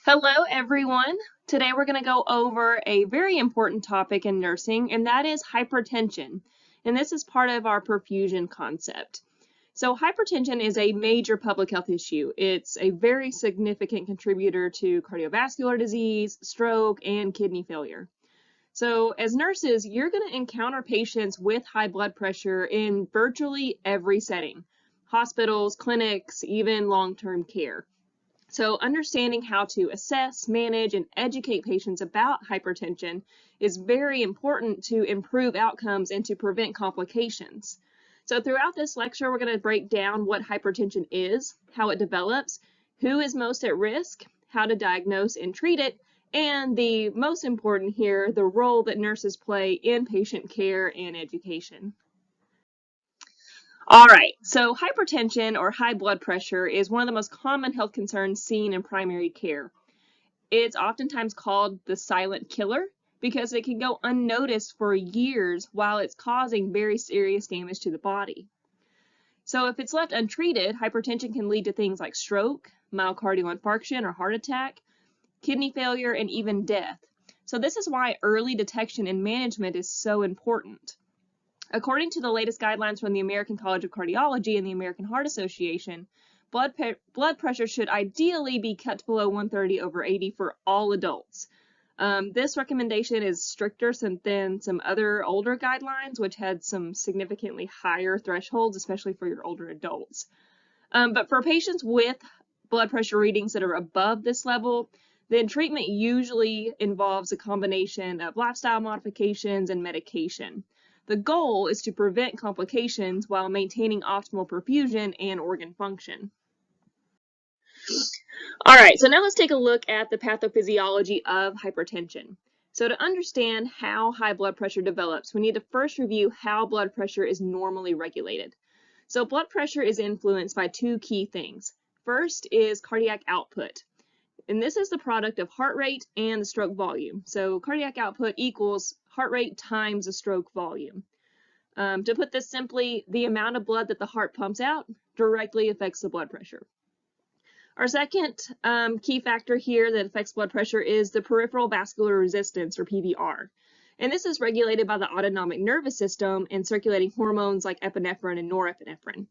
Hello, everyone. Today we're going to go over a very important topic in nursing, and that is hypertension. And this is part of our perfusion concept. So hypertension is a major public health issue. It's a very significant contributor to cardiovascular disease, stroke, and kidney failure. So as nurses, you're going to encounter patients with high blood pressure in virtually every setting: hospitals, clinics, even long-term care. So understanding how to assess, manage, and educate patients about hypertension is very important to improve outcomes and to prevent complications. So throughout this lecture, we're going to break down what hypertension is, how it develops, who is most at risk, how to diagnose and treat it, and the most important here, the role that nurses play in patient care and education. All right, so hypertension or high blood pressure is one of the most common health concerns seen in primary care. It's oftentimes called the silent killer because it can go unnoticed for years while it's causing very serious damage to the body. So if it's left untreated, hypertension can lead to things like stroke, myocardial infarction or heart attack, kidney failure, and even death. So this is why early detection and management is so important. According to the latest guidelines from the American College of Cardiology and the American Heart Association, blood pressure should ideally be kept below 130/80 for all adults. This recommendation is stricter than some other older guidelines, which had some significantly higher thresholds, especially for your older adults. But for patients with blood pressure readings that are above this level, then treatment usually involves a combination of lifestyle modifications and medication. The goal is to prevent complications while maintaining optimal perfusion and organ function. All right, so now let's take a look at the pathophysiology of hypertension. So to understand how high blood pressure develops, we need to first review how blood pressure is normally regulated. So blood pressure is influenced by two key things. First is cardiac output, and this is the product of heart rate and the stroke volume. So cardiac output equals heart rate times the stroke volume. To put this simply, the amount of blood that the heart pumps out directly affects the blood pressure. Our second key factor here that affects blood pressure is the peripheral vascular resistance, or PVR. And this is regulated by the autonomic nervous system and circulating hormones like epinephrine and norepinephrine.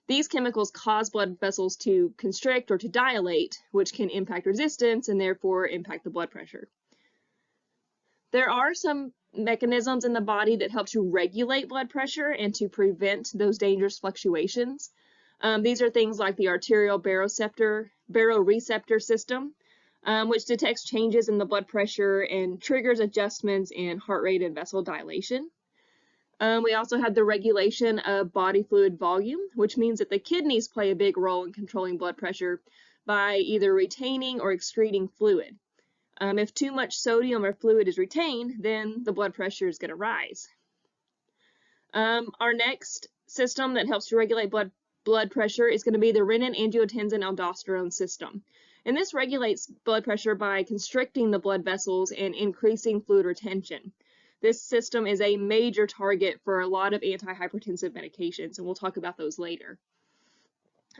These chemicals cause blood vessels to constrict or to dilate, which can impact resistance and therefore impact the blood pressure. There are some mechanisms in the body that help to regulate blood pressure and to prevent those dangerous fluctuations. These are things like the arterial baroreceptor system, which detects changes in the blood pressure and triggers adjustments in heart rate and vessel dilation. We also have the regulation of body fluid volume, which means that the kidneys play a big role in controlling blood pressure by either retaining or excreting fluid. If too much sodium or fluid is retained, then the blood pressure is going to rise. Our next system that helps to regulate blood pressure is going to be the renin-angiotensin-aldosterone system. And this regulates blood pressure by constricting the blood vessels and increasing fluid retention. This system is a major target for a lot of antihypertensive medications, and we'll talk about those later.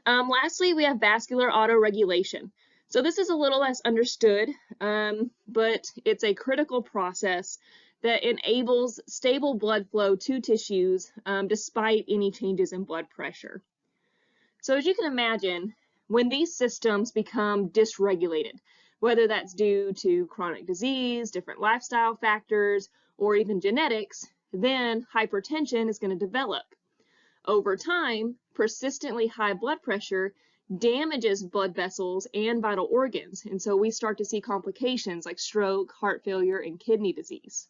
Lastly, we have vascular autoregulation. So this is a little less understood, but it's a critical process that enables stable blood flow to tissues despite any changes in blood pressure. So as you can imagine, when these systems become dysregulated, whether that's due to chronic disease, different lifestyle factors, or even genetics, then hypertension is going to develop. Over time, persistently high blood pressure damages blood vessels and vital organs, and so we start to see complications like stroke, heart failure, and kidney disease.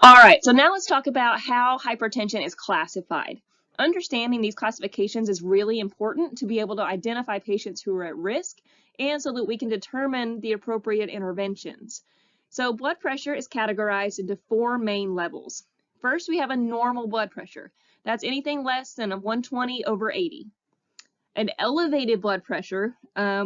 All right, so now let's talk about how hypertension is classified. Understanding these classifications is really important to be able to identify patients who are at risk and so that we can determine the appropriate interventions. So blood pressure is categorized into four main levels. First, we have a normal blood pressure. That's anything less than a 120/80. An elevated blood pressure,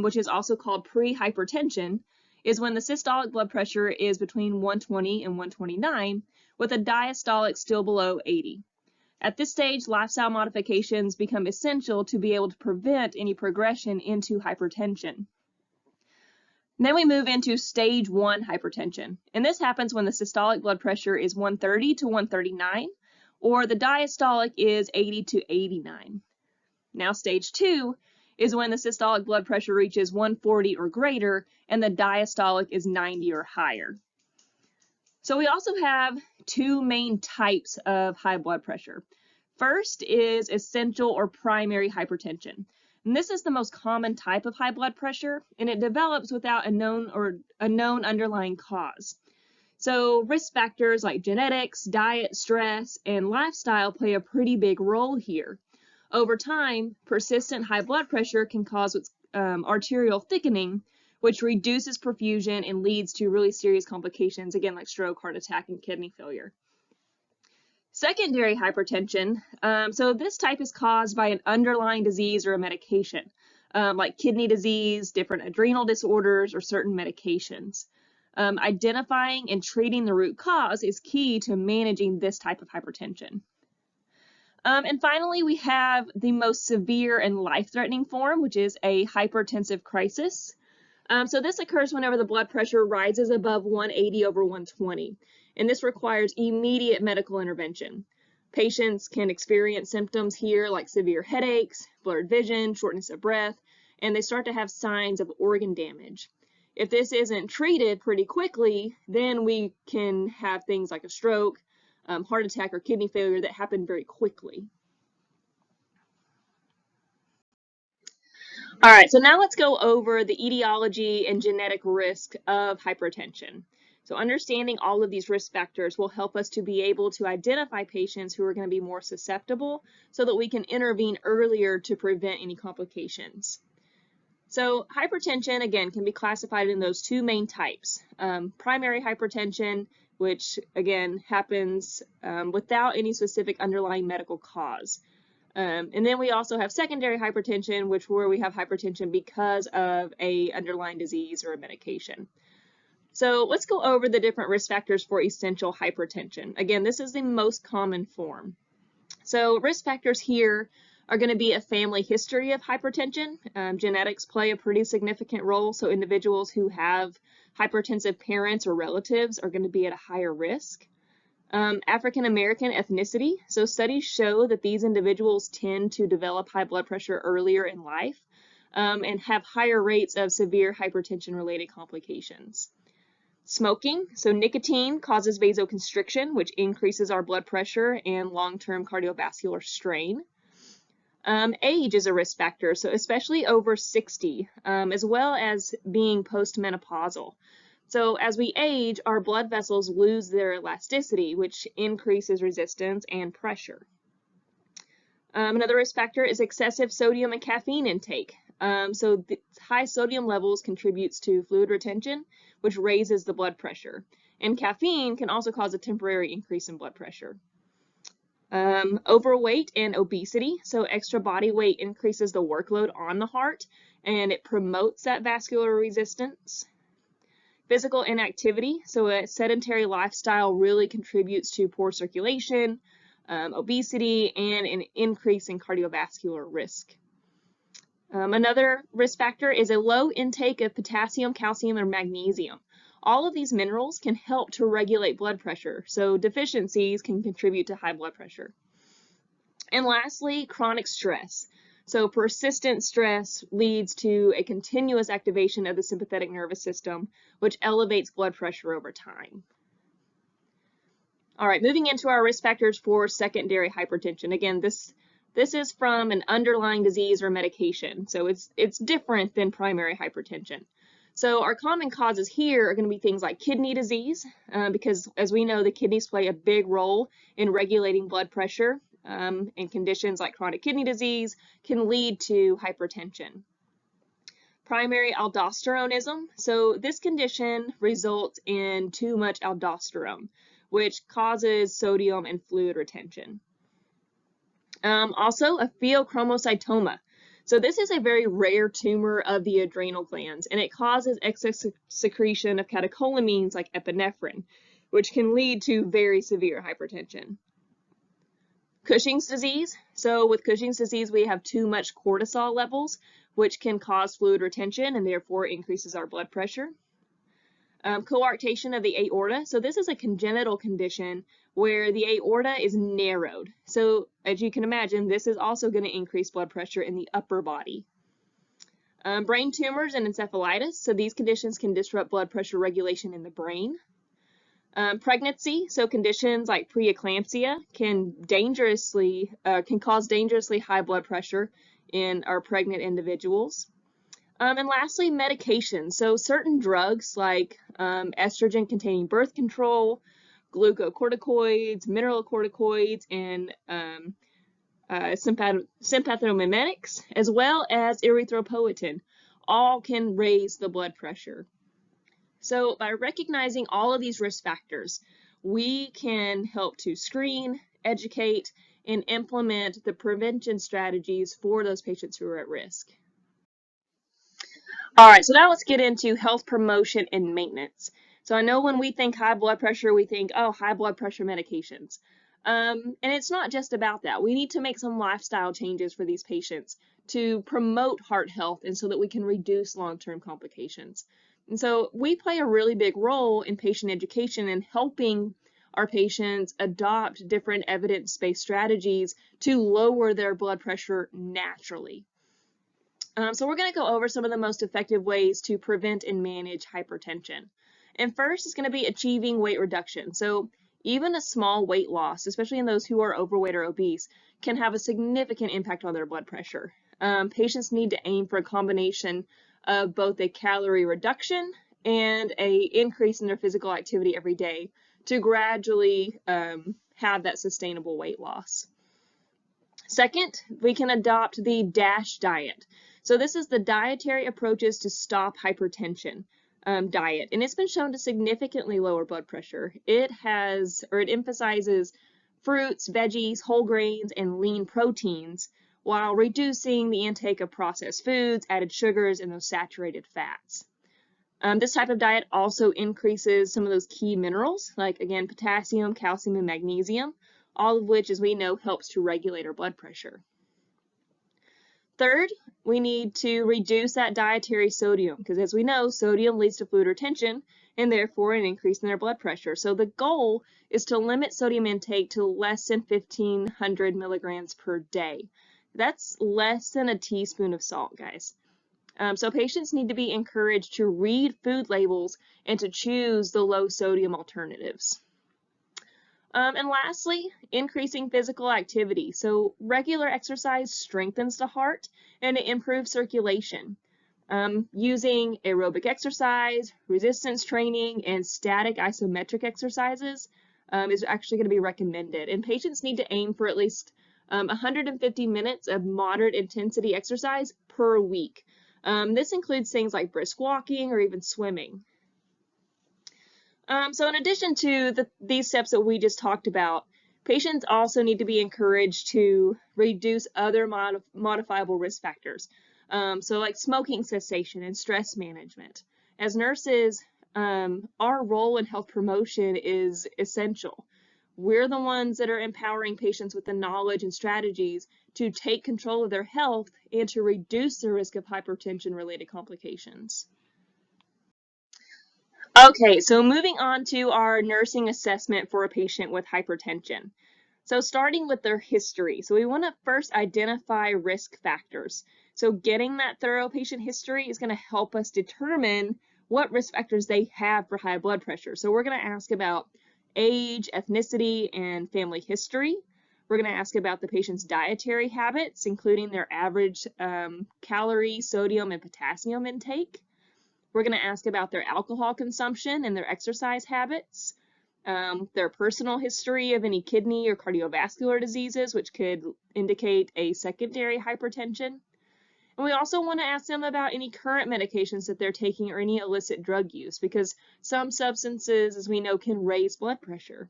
which is also called pre-hypertension, is when the systolic blood pressure is between 120 and 129, with a diastolic still below 80. At this stage, lifestyle modifications become essential to be able to prevent any progression into hypertension. Then we move into stage 1 hypertension, and this happens when the systolic blood pressure is 130 to 139, or the diastolic is 80 to 89. Now stage 2 is when the systolic blood pressure reaches 140 or greater, and the diastolic is 90 or higher. So we also have two main types of high blood pressure. First is essential or primary hypertension. And this is the most common type of high blood pressure, and it develops without a known underlying cause. So risk factors like genetics, diet, stress, and lifestyle play a pretty big role here. Over time, persistent high blood pressure can cause what's arterial thickening, which reduces perfusion and leads to really serious complications, again, like stroke, heart attack, and kidney failure. Secondary hypertension, so this type is caused by an underlying disease or a medication, like kidney disease, different adrenal disorders, or certain medications. Identifying and treating the root cause is key to managing this type of hypertension. And finally, we have the most severe and life-threatening form, which is a hypertensive crisis. So this occurs whenever the blood pressure rises above 180 over 120, and this requires immediate medical intervention. Patients can experience symptoms here like severe headaches, blurred vision, shortness of breath, and they start to have signs of organ damage. If this isn't treated pretty quickly, then we can have things like a stroke, heart attack, or kidney failure that happen very quickly. All right, so now let's go over the etiology and genetic risk of hypertension. So understanding all of these risk factors will help us to be able to identify patients who are going to be more susceptible so that we can intervene earlier to prevent any complications. So hypertension, again, can be classified in those two main types. Primary hypertension, which again happens without any specific underlying medical cause. And then we also have secondary hypertension, where we have hypertension because of an underlying disease or a medication. So let's go over the different risk factors for essential hypertension. Again, this is the most common form. So risk factors here are going to be a family history of hypertension. Genetics play a pretty significant role, so individuals who have hypertensive parents or relatives are going to be at a higher risk. African American ethnicity, so studies show that these individuals tend to develop high blood pressure earlier in life and have higher rates of severe hypertension-related complications. Smoking, so nicotine causes vasoconstriction, which increases our blood pressure and long-term cardiovascular strain. Age is a risk factor, so especially over 60, as well as being postmenopausal. So as we age, our blood vessels lose their elasticity, which increases resistance and pressure. Another risk factor is excessive sodium and caffeine intake. So the high sodium levels contributes to fluid retention, which raises the blood pressure. And caffeine can also cause a temporary increase in blood pressure. Overweight and obesity, so extra body weight increases the workload on the heart, and it promotes that vascular resistance. Physical inactivity, so a sedentary lifestyle really contributes to poor circulation, obesity, and an increase in cardiovascular risk. Another risk factor is a low intake of potassium, calcium, or magnesium. All of these minerals can help to regulate blood pressure, so deficiencies can contribute to high blood pressure. And lastly, chronic stress. So persistent stress leads to a continuous activation of the sympathetic nervous system, which elevates blood pressure over time. All right, moving into our risk factors for secondary hypertension. Again, this is from an underlying disease or medication, so it's different than primary hypertension. So our common causes here are going to be things like kidney disease, because as we know, the kidneys play a big role in regulating blood pressure, and conditions like chronic kidney disease can lead to hypertension. Primary aldosteronism, so this condition results in too much aldosterone, which causes sodium and fluid retention. Also, a pheochromocytoma. So this is a very rare tumor of the adrenal glands, and it causes excess secretion of catecholamines like epinephrine, which can lead to very severe hypertension. Cushing's disease. So with Cushing's disease, we have too much cortisol levels, which can cause fluid retention and therefore increases our blood pressure. Coarctation of the aorta. So this is a congenital condition where the aorta is narrowed. So as you can imagine, this is also going to increase blood pressure in the upper body. Brain tumors and encephalitis. So these conditions can disrupt blood pressure regulation in the brain. Pregnancy, so conditions like preeclampsia can cause dangerously high blood pressure in our pregnant individuals. And lastly, medication. So certain drugs like estrogen-containing birth control, glucocorticoids, mineralocorticoids, and sympathomimetics, as well as erythropoietin, all can raise the blood pressure. So by recognizing all of these risk factors, we can help to screen, educate, and implement the prevention strategies for those patients who are at risk. All right, so now let's get into health promotion and maintenance. So I know when we think high blood pressure, we think, oh, high blood pressure medications. And it's not just about that. We need to make some lifestyle changes for these patients to promote heart health and so that we can reduce long-term complications. And so we play a really big role in patient education and helping our patients adopt different evidence-based strategies to lower their blood pressure naturally. So we're going to go over some of the most effective ways to prevent and manage hypertension. And first is going to be achieving weight reduction. So even a small weight loss, especially in those who are overweight or obese, can have a significant impact on their blood pressure. Patients need to aim for a combination of both a calorie reduction and an increase in their physical activity every day to gradually have that sustainable weight loss. Second, we can adopt the DASH diet. So this is the Dietary Approaches to Stop Hypertension diet, and it's been shown to significantly lower blood pressure. It emphasizes fruits, veggies, whole grains, and lean proteins while reducing the intake of processed foods, added sugars, and those saturated fats. This type of diet also increases some of those key minerals, like, again, potassium, calcium, and magnesium, all of which, as we know, helps to regulate our blood pressure. Third, we need to reduce that dietary sodium, because as we know, sodium leads to fluid retention and therefore an increase in their blood pressure. So the goal is to limit sodium intake to less than 1,500 milligrams per day. That's less than a teaspoon of salt, guys. So patients need to be encouraged to read food labels and to choose the low sodium alternatives. And lastly, increasing physical activity. So regular exercise strengthens the heart and it improves circulation. Using aerobic exercise, resistance training, and static isometric exercises is actually going to be recommended. And patients need to aim for at least 150 minutes of moderate intensity exercise per week. This includes things like brisk walking or even swimming. So in addition to these steps that we just talked about, patients also need to be encouraged to reduce other modifiable risk factors. So like smoking cessation and stress management. As nurses, our role in health promotion is essential. We're the ones that are empowering patients with the knowledge and strategies to take control of their health and to reduce the risk of hypertension-related complications. Okay, so moving on to our nursing assessment for a patient with hypertension. So starting with their history. So we want to first identify risk factors. So getting that thorough patient history is going to help us determine what risk factors they have for high blood pressure. So we're going to ask about age, ethnicity, and family history. We're going to ask about the patient's dietary habits, including their average calorie, sodium, and potassium intake. We're going to ask about their alcohol consumption and their exercise habits, their personal history of any kidney or cardiovascular diseases, which could indicate a secondary hypertension. And we also want to ask them about any current medications that they're taking or any illicit drug use, because some substances, as we know, can raise blood pressure.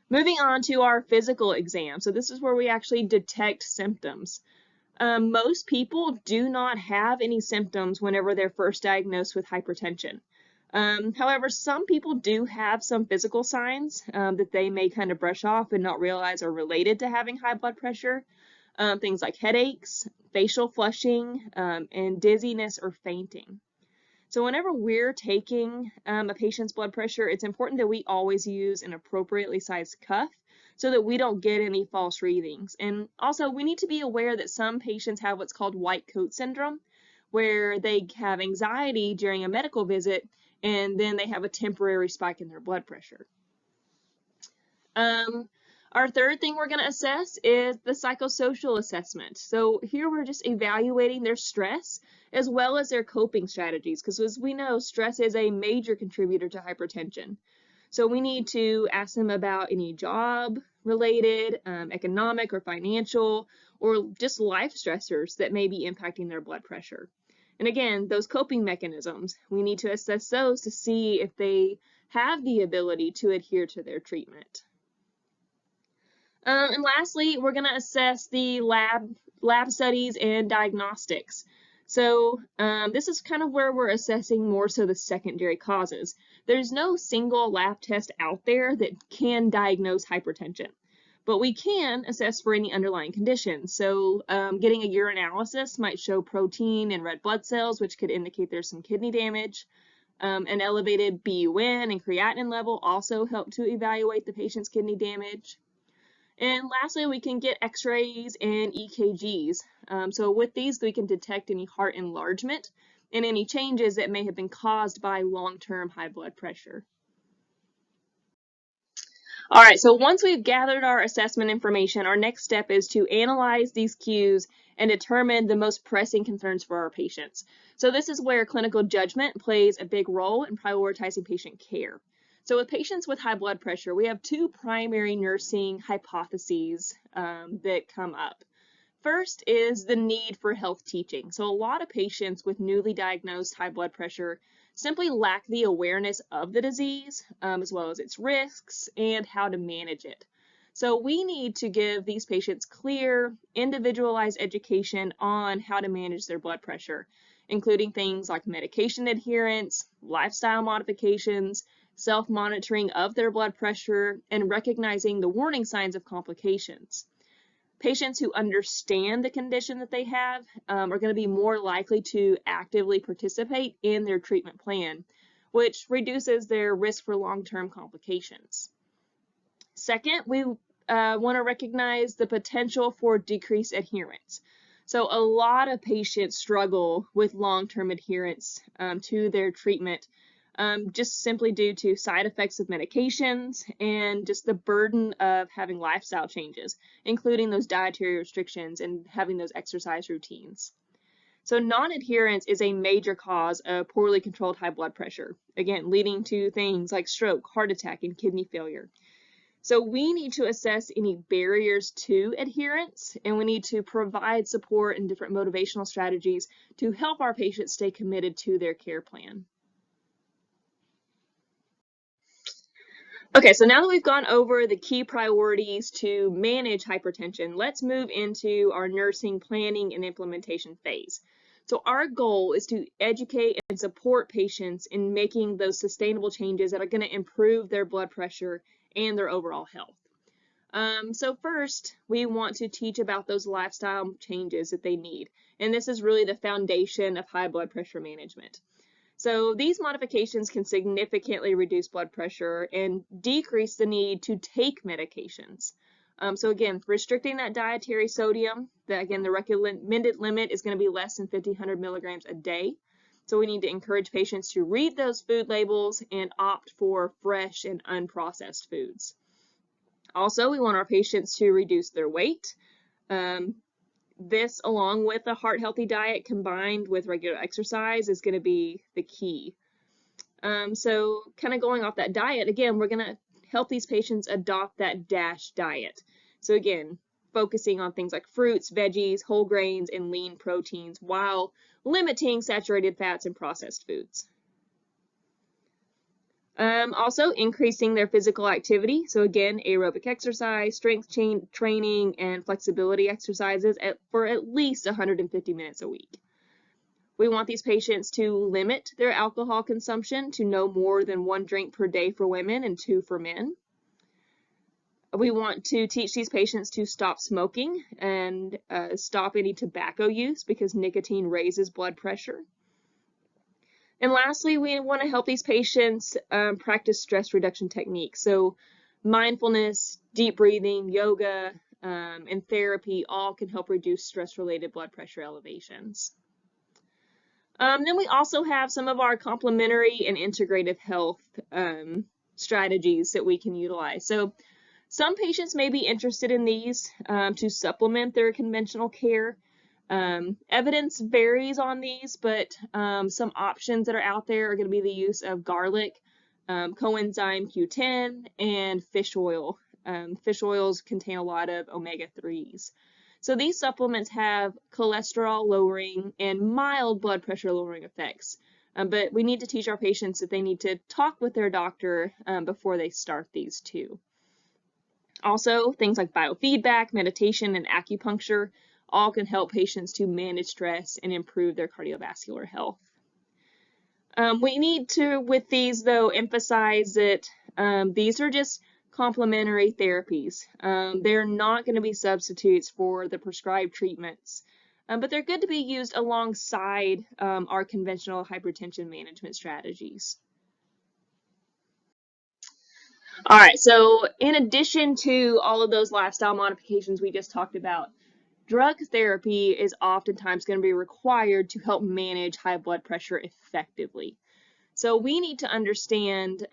Moving on to our physical exam. So this is where we actually detect symptoms. Most people do not have any symptoms whenever they're first diagnosed with hypertension. However, some people do have some physical signs that they may kind of brush off and not realize are related to having high blood pressure. Things like headaches, facial flushing, and dizziness or fainting. So whenever we're taking a patient's blood pressure, it's important that we always use an appropriately sized cuff so that we don't get any false readings. And also, we need to be aware that some patients have what's called white coat syndrome, where they have anxiety during a medical visit and then they have a temporary spike in their blood pressure. Our third thing we're going to assess is the psychosocial assessment. So here we're just evaluating their stress as well as their coping strategies, because as we know, stress is a major contributor to hypertension. So we need to ask them about any job-related, economic or financial, or just life stressors that may be impacting their blood pressure. And again, those coping mechanisms, we need to assess those to see if they have the ability to adhere to their treatment. And lastly, we're going to assess the lab studies and diagnostics. So this is kind of where we're assessing more so the secondary causes. There's no single lab test out there that can diagnose hypertension, but we can assess for any underlying conditions. So getting a urinalysis might show protein and red blood cells, which could indicate there's some kidney damage. An elevated BUN and creatinine level also help to evaluate the patient's kidney damage. And lastly, we can get x-rays and EKGs. So with these, we can detect any heart enlargement and any changes that may have been caused by long-term high blood pressure. All right, so once we've gathered our assessment information, our next step is to analyze these cues and determine the most pressing concerns for our patients. So this is where clinical judgment plays a big role in prioritizing patient care. So with patients with high blood pressure, we have two primary nursing hypotheses that come up. First is the need for health teaching. So a lot of patients with newly diagnosed high blood pressure simply lack the awareness of the disease, as well as its risks and how to manage it. So we need to give these patients clear, individualized education on how to manage their blood pressure, including things like medication adherence, lifestyle modifications, self-monitoring of their blood pressure, and recognizing the warning signs of complications. Patients who understand the condition that they have are going to be more likely to actively participate in their treatment plan, which reduces their risk for long-term complications. Second, we want to recognize the potential for decreased adherence. So a lot of patients struggle with long-term adherence to their treatment, just simply due to side effects of medications and just the burden of having lifestyle changes, including those dietary restrictions and having those exercise routines. So non-adherence is a major cause of poorly controlled high blood pressure, again, leading to things like stroke, heart attack, and kidney failure. So we need to assess any barriers to adherence, and we need to provide support and different motivational strategies to help our patients stay committed to their care plan. Okay, so now that we've gone over the key priorities to manage hypertension, let's move into our nursing planning and implementation phase. So our goal is to educate and support patients in making those sustainable changes that are going to improve their blood pressure and their overall health. So first, we want to teach about those lifestyle changes that they need. And this is really the foundation of high blood pressure management. So these modifications can significantly reduce blood pressure and decrease the need to take medications. So again, restricting that dietary sodium, again, the recommended limit is going to be less than 1,500 milligrams a day. So we need to encourage patients to read those food labels and opt for fresh and unprocessed foods. Also, we want our patients to reduce their weight. This, along with a heart-healthy diet combined with regular exercise, is going to be the key. So kind of going off that diet, again, we're going to help these patients adopt that DASH diet. So again, focusing on things like fruits, veggies, whole grains, and lean proteins while limiting saturated fats and processed foods. Also increasing their physical activity. So again, aerobic exercise, strength training, and flexibility exercises for at least 150 minutes a week. We want these patients to limit their alcohol consumption to no more than 1 drink per day for women and 2 for men. We want to teach these patients to stop smoking and stop any tobacco use because nicotine raises blood pressure. And lastly, we want to help these patients practice stress reduction techniques. So mindfulness, deep breathing, yoga, and therapy all can help reduce stress-related blood pressure elevations. Then we also have some of our complementary and integrative health strategies that we can utilize. So some patients may be interested in these to supplement their conventional care. Evidence varies on these, but some options that are out there are going to be the use of garlic, coenzyme Q10, and fish oil. Fish oils contain a lot of omega-3s. So these supplements have cholesterol lowering and mild blood pressure lowering effects. But we need to teach our patients that they need to talk with their doctor before they start these too. Also, things like biofeedback, meditation, and acupuncture all can help patients to manage stress and improve their cardiovascular health. We need to, with these though, emphasize that these are just complementary therapies. They're not going to be substitutes for the prescribed treatments, but they're good to be used alongside our conventional hypertension management strategies. All right, so in addition to all of those lifestyle modifications we just talked about, drug therapy is oftentimes going to be required to help manage high blood pressure effectively. So we need to understand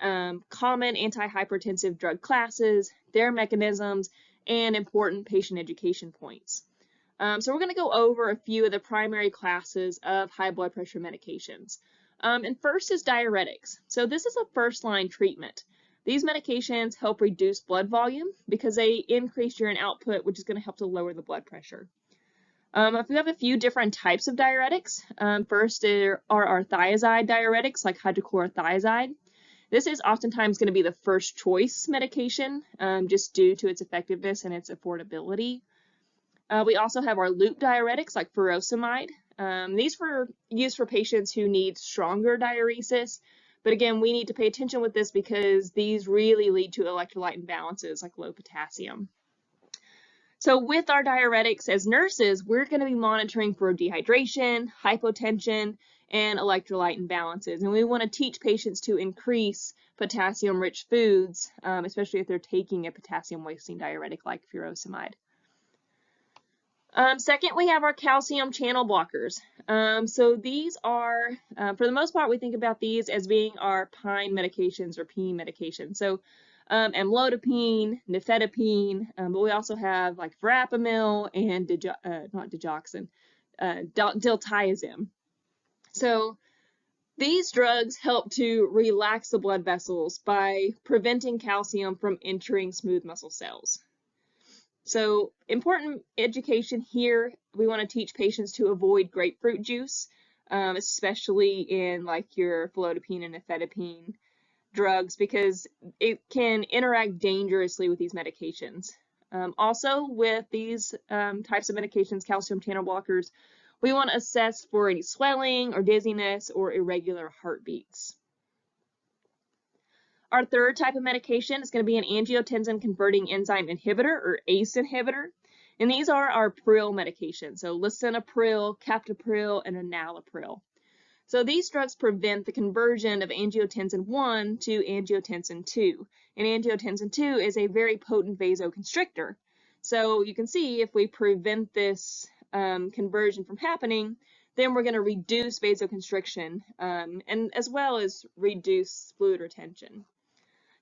common antihypertensive drug classes, their mechanisms, and important patient education points. So we're going to go over a few of the primary classes of high blood pressure medications. And first is diuretics. So this is a first-line treatment. These medications help reduce blood volume because they increase urine output, which is going to help to lower the blood pressure. We have a few different types of diuretics. First are our thiazide diuretics, like hydrochlorothiazide. This is oftentimes going to be the first choice medication, just due to its effectiveness and its affordability. We also have our loop diuretics, like furosemide. These are used for patients who need stronger diuresis. But again, we need to pay attention with this because these really lead to electrolyte imbalances like low potassium. So with our diuretics as nurses, we're going to be monitoring for dehydration, hypotension, and electrolyte imbalances. And we want to teach patients to increase potassium-rich foods, especially if they're taking a potassium-wasting diuretic like furosemide. Second, we have our calcium channel blockers. So these are, for the most part, we think about these as being our pine medications or peen medications. So amlodipine, nifedipine, but we also have like verapamil and diltiazem. So these drugs help to relax the blood vessels by preventing calcium from entering smooth muscle cells. So important education here, we want to teach patients to avoid grapefruit juice, especially in like your felodipine and nifedipine drugs, because it can interact dangerously with these medications. Also with these types of medications, calcium channel blockers, we want to assess for any swelling or dizziness or irregular heartbeats. Our third type of medication is going to be an angiotensin converting enzyme inhibitor, or ACE inhibitor. And these are our pril medications, so lisinopril, captopril, and enalapril. So these drugs prevent the conversion of angiotensin 1 to angiotensin 2. And angiotensin 2 is a very potent vasoconstrictor. So you can see if we prevent this conversion from happening, then we're going to reduce vasoconstriction and as well as reduce fluid retention.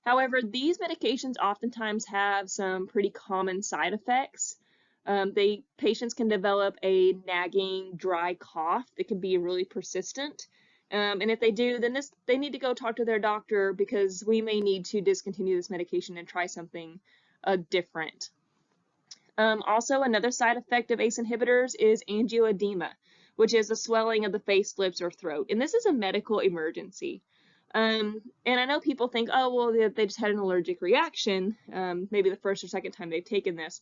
However, these medications oftentimes have some pretty common side effects. Patients can develop a nagging, dry cough that can be really persistent. And if they do, then they need to go talk to their doctor because we may need to discontinue this medication and try something different. Also, another side effect of ACE inhibitors is angioedema, which is the swelling of the face, lips, or throat. And this is a medical emergency. And I know people think, oh, well, they just had an allergic reaction, maybe the first or second time they've taken this.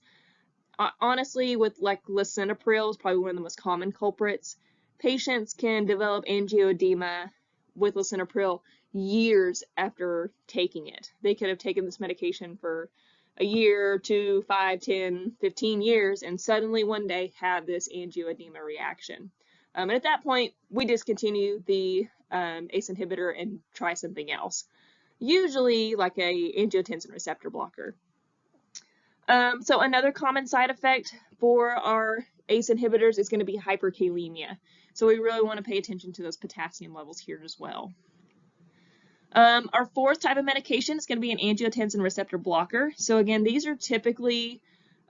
Honestly, with like lisinopril is probably one of the most common culprits. patients can develop angioedema with lisinopril years after taking it. They could have taken this medication for a year, 2, 5, 10, 15 years, and suddenly one day have this angioedema reaction. And at that point, we discontinue the ACE inhibitor and try something else, usually like a angiotensin receptor blocker. So another common side effect for our ACE inhibitors is going to be hyperkalemia. So we really want to pay attention to those potassium levels here as well. Our fourth type of medication is going to be an angiotensin receptor blocker. So again, these are typically,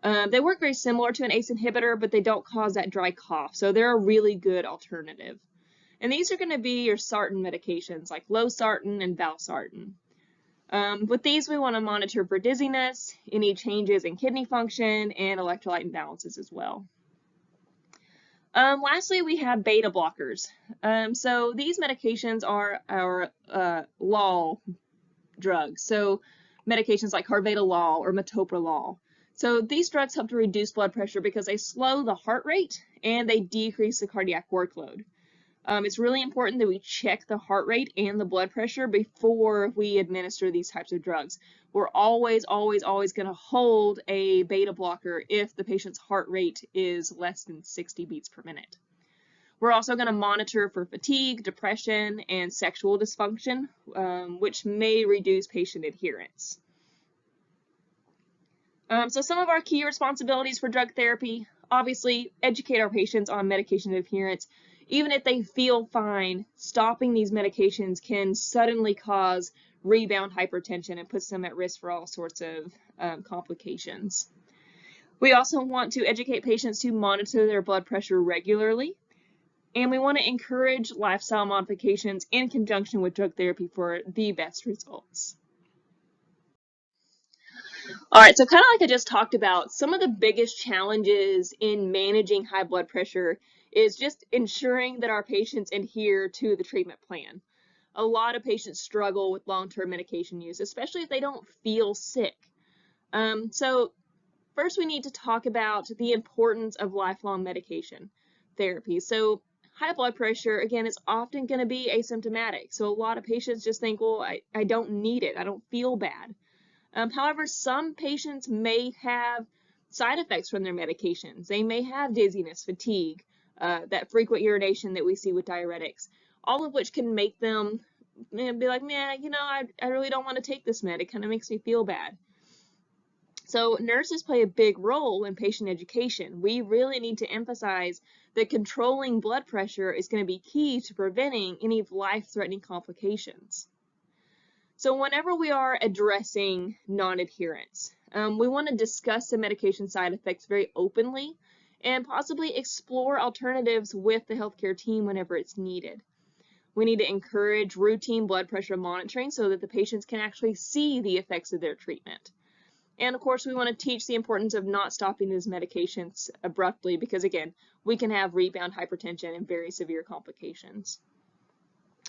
they work very similar to an ACE inhibitor, but they don't cause that dry cough. So they're a really good alternative. And these are going to be your sartan medications like losartan and valsartan. With these, we want to monitor for dizziness, any changes in kidney function, and electrolyte imbalances as well. Lastly, we have beta blockers. So these medications are our LAL drugs. So medications like carvedilol or metoprolol. So these drugs help to reduce blood pressure because they slow the heart rate and they decrease the cardiac workload. It's really important that we check the heart rate and the blood pressure before we administer these types of drugs. We're always going to hold a beta blocker if the patient's heart rate is less than 60 beats per minute. We're also going to monitor for fatigue, depression, and sexual dysfunction, which may reduce patient adherence. So some of our key responsibilities for drug therapy, obviously, educate our patients on medication adherence. Even if they feel fine, stopping these medications can suddenly cause rebound hypertension and puts them at risk for all sorts of complications. We also want to educate patients to monitor their blood pressure regularly, and we want to encourage lifestyle modifications in conjunction with drug therapy for the best results. All right, so kind of like I just talked about, some of the biggest challenges in managing high blood pressure is just ensuring that our patients adhere to the treatment plan. A lot of patients struggle with long-term medication use, especially if they don't feel sick. So first we need to talk about the importance of lifelong medication therapy. So high blood pressure, again, is often going to be asymptomatic. So a lot of patients just think, well, I don't need it. I don't feel bad. However, some patients may have side effects from their medications. They may have dizziness, fatigue, that frequent urination that we see with diuretics, all of which can make them be like, man, I really don't want to take this med. It kind of makes me feel bad. So nurses play a big role in patient education. We really need to emphasize that controlling blood pressure is going to be key to preventing any life-threatening complications. So whenever we are addressing non-adherence, we want to discuss the medication side effects very openly and possibly explore alternatives with the healthcare team whenever it's needed. We need to encourage routine blood pressure monitoring so that the patients can actually see the effects of their treatment. And of course, we want to teach the importance of not stopping these medications abruptly because, again, we can have rebound hypertension and very severe complications.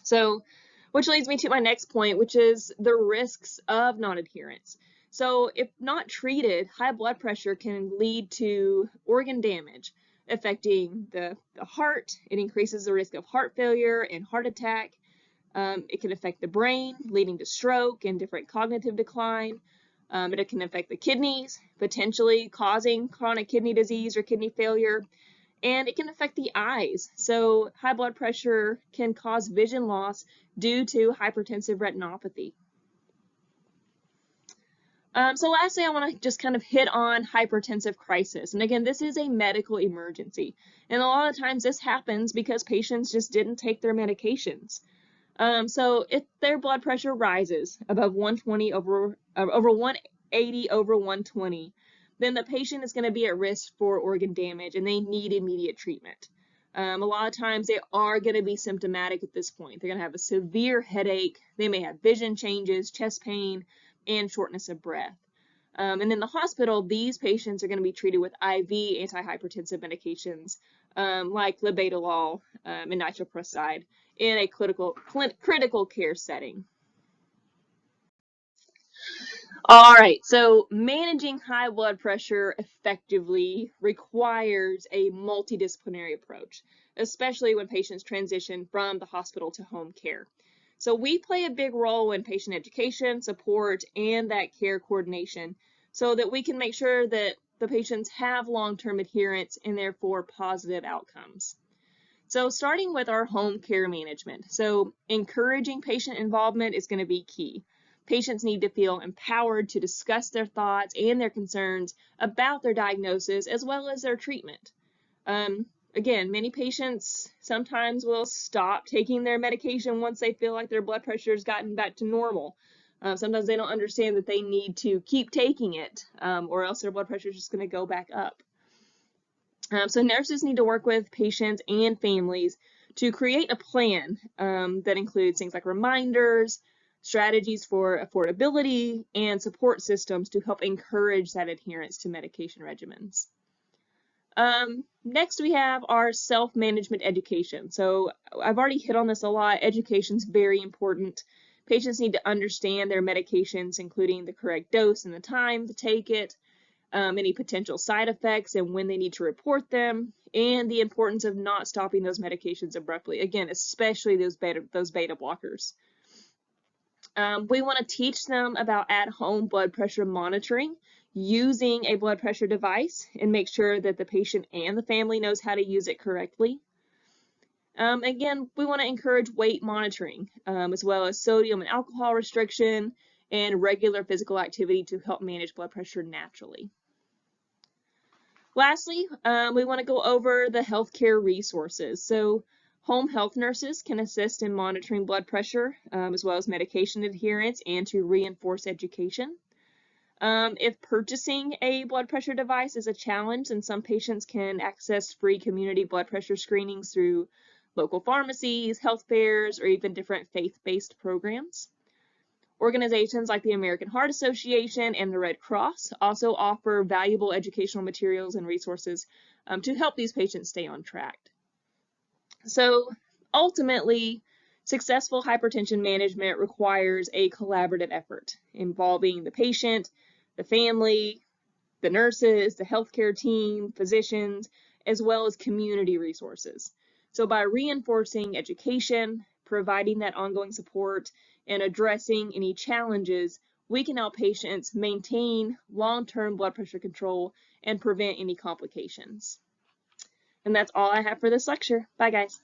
So, which leads me to my next point, which is the risks of non-adherence. So if not treated, high blood pressure can lead to organ damage, affecting the heart. It increases the risk of heart failure and heart attack. It can affect the brain, leading to stroke and different cognitive decline. It can affect the kidneys, potentially causing chronic kidney disease or kidney failure. And it can affect the eyes. So high blood pressure can cause vision loss due to hypertensive retinopathy. So lastly, I want to just kind of hit on hypertensive crisis. And again, this is a medical emergency. And a lot of times this happens because patients just didn't take their medications. So if their blood pressure rises above 120 over 180 over 120, then the patient is going to be at risk for organ damage and they need immediate treatment. A lot of times they are going to be symptomatic at this point. They're going to have a severe headache. They may have vision changes, chest pain, and shortness of breath. And in the hospital, these patients are going to be treated with IV antihypertensive medications like labetalol and nitroprusside in a critical care setting. All right, so managing high blood pressure effectively requires a multidisciplinary approach. especially when patients transition from the hospital to home care. So we play a big role in patient education, support, and that care coordination so that we can make sure that the patients have long-term adherence and therefore positive outcomes. So starting with our home care management. So encouraging patient involvement is going to be key. Patients need to feel empowered to discuss their thoughts and their concerns about their diagnosis as well as their treatment. Again, many patients sometimes will stop taking their medication once they feel like their blood pressure has gotten back to normal. Sometimes they don't understand that they need to keep taking it or else their blood pressure is just going to go back up. So nurses need to work with patients and families to create a plan that includes things like reminders, strategies for affordability, and support systems to help encourage that adherence to medication regimens. Next, we have our self-management education. So I've already hit on this a lot. Education is very important. Patients need to understand their medications, including the correct dose and the time to take it, any potential side effects and when they need to report them, and the importance of not stopping those medications abruptly. Again, especially those beta blockers. We want to teach them about at-home blood pressure monitoring using a blood pressure device and make sure that the patient and the family knows how to use it correctly. Again, we want to encourage weight monitoring as well as sodium and alcohol restriction and regular physical activity to help manage blood pressure naturally. Lastly, we want to go over the healthcare resources. So home health nurses can assist in monitoring blood pressure as well as medication adherence and to reinforce education. If purchasing a blood pressure device is a challenge, then some patients can access free community blood pressure screenings through local pharmacies, health fairs, or even different faith-based programs. Organizations like the American Heart Association and the Red Cross also offer valuable educational materials and resources to help these patients stay on track. So ultimately, successful hypertension management requires a collaborative effort involving the patient, the family, the nurses, the healthcare team, physicians, as well as community resources. So by reinforcing education, providing that ongoing support, and addressing any challenges, we can help patients maintain long-term blood pressure control and prevent any complications. And that's all I have for this lecture. Bye, guys.